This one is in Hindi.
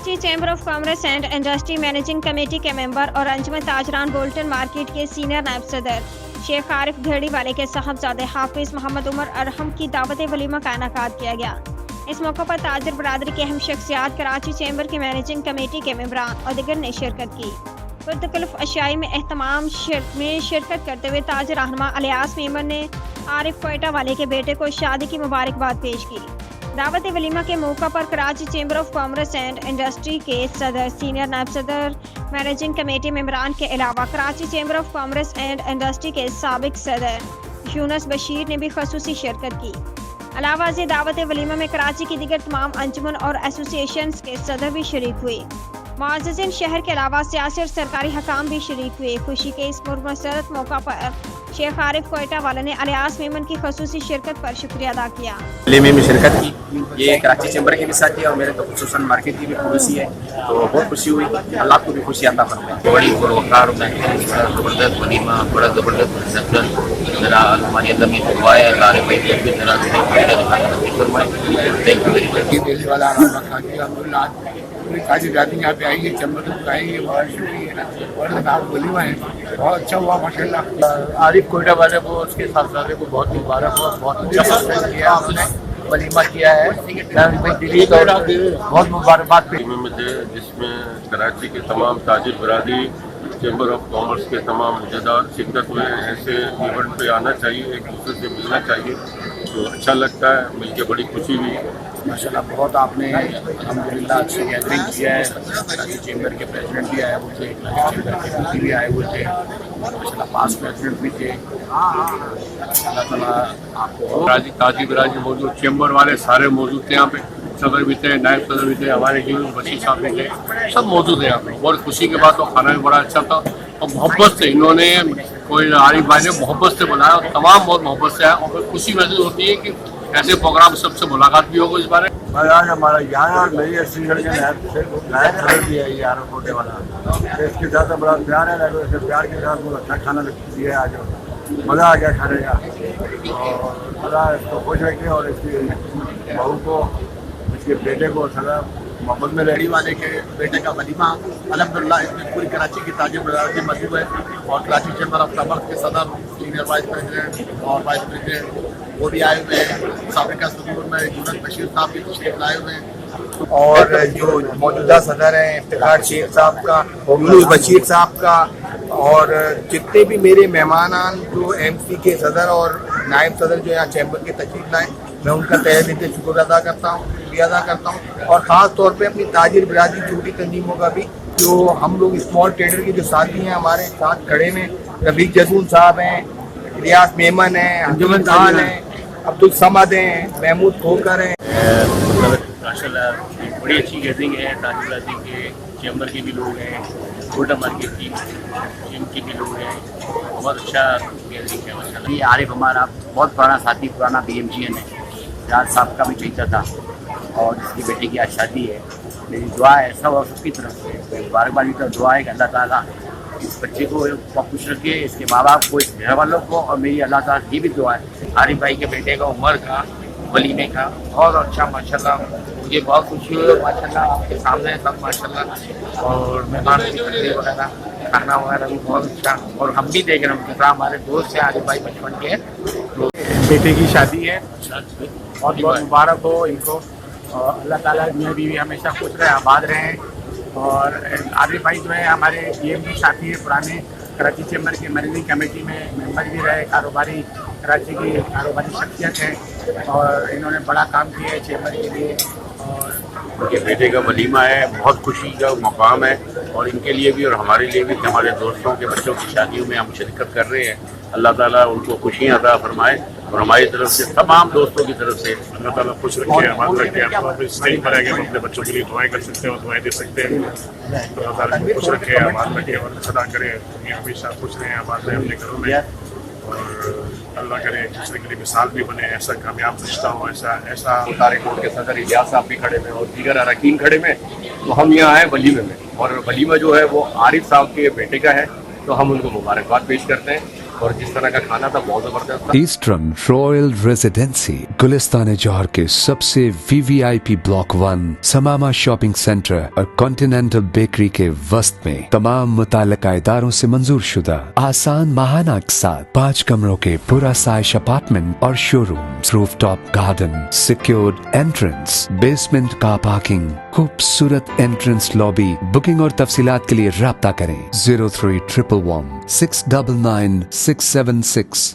Karachi chamber of commerce and industry managing committee के मेंबर और अंजुमन ताजरान बोल्टन मार्केट के सीनियर नायब सदर शेख आरिफ घेड़ी वाले के साहबजादे हाफिज मोहम्मद उमर अरहम की दावत वलीमा का इनेकाद किया गया। इस मौके पर ताजर बरादरी के अहम शख्सियात कराची चैम्बर की मैनेजिंग कमेटी के मेंबरान और दिगर ने शिरकत की। मुख्तलिफ अशियाई में एहतमाम में शिरकत करते हुए ताजर रहनुमा अलियास मेमन ने आरिफ कोयटा वाले के बेटे को शादी की मुबारकबाद पेश की। दावत वलीमा के मौका पर Karachi chamber of commerce and industry के सदर, सीनियर नायब सदर, मैनेजिंग कमेटी मेंबरान के अलावा Karachi chamber of commerce and industry के साबिक सदर यूनुस बशीर ने भी खसूसी शिरकत की। अलावा से दावत वलीमा में कराची की दीगर तमाम अंजुमन और एसोसिएशन के सदर भी शरीक हुए। मुअज़्ज़िज़ीन शहर के अलावा सियासी और सरकारी हकाम भी शरीक हुए। खुशी के इस मुसरत मौका पर शेख आरिफ कोयटा वाला ने अलियास मेमन की खसूसी शिरकत पर शुक्रिया अदा किया। में शिरकत की, ये कराची चैम्बर के भी साथ है और मेरे तो खुसूसन मार्केट की भी खुशी है, तो बहुत खुशी हुई। अल्लाह को भी खुशी आता फरमाए। बड़ी पुरवकार ज़बरदस्त वलीमा, बड़ा ज़बरदस्त रिसेप्शन। ज़रा हमारी अल्लाह में दुआ है, अल्लाह भाई भी ज़रा थैंक यू वेरी मच। काजी जाती यहाँ पे आएंगे, चम्बर आएंगे, बहुत शुक्रिया और वलीमा है, बहुत अच्छा हुआ माशाल्लाह। आरिफ कोयटा वाले को उसके साहबजादे को बहुत मुबारक हो, बहुत अच्छा फंक्शन किया आपने, वलीमा किया है, दिल्ली का बहुत मुबारकबाद जिसमें कराची के तमाम ताजिर बरादरी, चैम्बर ऑफ कॉमर्स के तमाम मुजद्दार शिरकत हुए। ऐसे इवेंट पे आना चाहिए, एक दूसरे से मिलना चाहिए, तो अच्छा लगता है, मिलकर बड़ी खुशी हुई। माशाल्लाह बहुत आपने अल्हम्दुलिल्लाह अच्छी गैदरिंग किया है। कराची चैम्बर के प्रेसिडेंट भी आए हुए थे, कराची चैम्बर के एमपी भी आए हुए थे, माशाल्लाह पास प्रेसिडेंट भी थे। अल्लाह ताला आपको ताजी बराजी मौजूद, चैम्बर वाले सारे मौजूद थे यहाँ पे, सदर भी थे, नायब सदर भी थे, हमारे यूनुस बशीर साहब भी थे, सब मौजूद है यहाँ पे। बहुत खुशी के बाद तो खाना भी बड़ा अच्छा था और मोहब्बत से इन्होंने कोई आरिफ भाई ने मोहब्बत से बुलाया और तमाम बहुत मोहब्बत से आया और खुशी महसूस होती है कि ऐसे प्रोग्राम सबसे मुलाकात भी होगी इस बारे। आज हमारा यहाँ और मेरी अस्सीगढ़ के नायब सदर भी है ये आरिफ कोटे वाला, तो इसके साथ बड़ा प्यार है, इसके प्यार के साथ बहुत अच्छा खाना दिया आज, मज़ा आ गया खाने का और बड़ा इसको खुश रखे और इसकी बहू को, इसके बेटे को सदा मोहब्बत में रेडी वाले के बेटे का वलीमा अल्हम्दुलिल्लाह इसमें पूरी कराची की ताजिर बरादरी मौजूद है और कराची चैम्बर ऑफ कॉमर्स के सदर, सीनियर वाइस प्रेसिडेंट और वाइस प्रेसिडेंट वो भी आए हुए हैं। साबिका सदूर में यूनुस बशीर साहब भी तशरीफ लाए हुए हैं और जो मौजूदा सदर हैं इफ्तिखार शेख साहब का, यूनुस बशीर साहब का और जितने भी मेरे मेहमान जो एमसी के सदर और नायब सदर जो यहाँ चैम्बर के तशरीफ लाए, मैं उनका तहे दिल से शुक्र अदा करता हूँ, शुक्रिया अदा करता हूँ। और ख़ास तौर पे अपनी ताजिर बिरादरी छोटी तंजीमों का भी, जो हम लोग स्मॉल ट्रेडर के जो साथी हैं हमारे साथ खड़े में, रफीक जसून साहब हैं, इलियास मेमन हैं, अंजुमन खान हैं, अब्दुल समद हैं, महमूद खोकर हैं। माशाल्लाह बड़ी अच्छी गैदरिंग है, ताजिर बरादरी के चैम्बर के भी लोग हैं, कोयटा मार्केट की इनके भी लोग हैं, बहुत अच्छा गैदरिंग है माशाल्लाह। ये आरिफ हमारा बहुत पुराना साथी, पुराना BMGN है, जहाज साहब का भी चहीता था और जिसकी बेटे की आज शादी है। मेरी दुआ है सब और सबकी तरफ से मुबारकबाद की तरफ दुआ है कि अल्लाह ताला इस बच्चे को खुश रखे, इसके माँ बाप को, इस घर वालों को, और मेरी अल्लाह ताला की भी दुआ है आरिफ भाई के बेटे का उमर का वलीमे का बहुत अच्छा माशाल्लाह। मुझे बहुत खुशी हुई माशाल्लाह, आपके सामने सब माशाल्लाह, और मेहमान की तकरीर वगैरह, खाना वगैरह भी बहुत अच्छा, और हम भी देख रहे हैं हमारे दोस्त हैं आरिफ भाई बचपन के, तो बेटे की शादी है, बहुत बहुत मुबारक हो इनको और अल्लाह ताला में भी हमेशा खुश रहे, आबाद रहें। और आरिफ भाई जो है हमारे BMG साथी है, पुराने कराची चैम्बर के मैनेजिंग कमेटी में मेंबर भी रहे, कारोबारी कराची की कारोबारी शख्सियत है और इन्होंने बड़ा काम किया है चैम्बर के लिए। और उनके बेटे का वलीमा है, बहुत खुशी का मकाम है और इनके लिए भी और हमारे लिए भी, हमारे दोस्तों के बच्चों की शादियों में हम शिरकत कर रहे हैं। अल्लाह ताला उनको खुशियाँ अता फरमाए और हमारी तरफ से तमाम दोस्तों की तरफ से अल्लाह ताला खुश रखे, आबाद रखे। आप स्टेज पर आएंगे तो अपने बच्चों के लिए दुआएं कर सकते हैं और दुआएं दे सकते हैं। अल्लाह ताला खुश रखे, आबाद रखे और सदा करे ये हमेशा खुश रहें, आबाद रहें अपने घरों में, और अल्लाह करे एक दूसरे के लिए मिसाल भी बने, ऐसा कामयाब रिश्ता हो, ऐसा तारिक कोट के सदर इलियास साहब भी खड़े में और दीगर अरकान खड़े में। तो हम यहाँ आए वलीमे में और वलीमा जो है वो आरिफ साहब के बेटे का है, तो हम उनको मुबारकबाद पेश करते हैं। और जिस तरह का खाना था बहुत जबरदस्त था। ईस्टर्न रॉयल रेजिडेंसी गुलिस्तान जौहर के सबसे VVIP ब्लॉक 1 समामा शॉपिंग सेंटर और कॉन्टिनेंटल बेकरी के वस्त में तमाम मुताल्लिका इदारों से मंजूर शुदा आसान माहाना के साथ 5 कमरों के पूरा साइज अपार्टमेंट और showroom, rooftop garden, secured entrance, basement car parking, खूबसूरत एंट्रेंस लॉबी। बुकिंग और तफसीलात के लिए राब्ता करें 0311 699 676।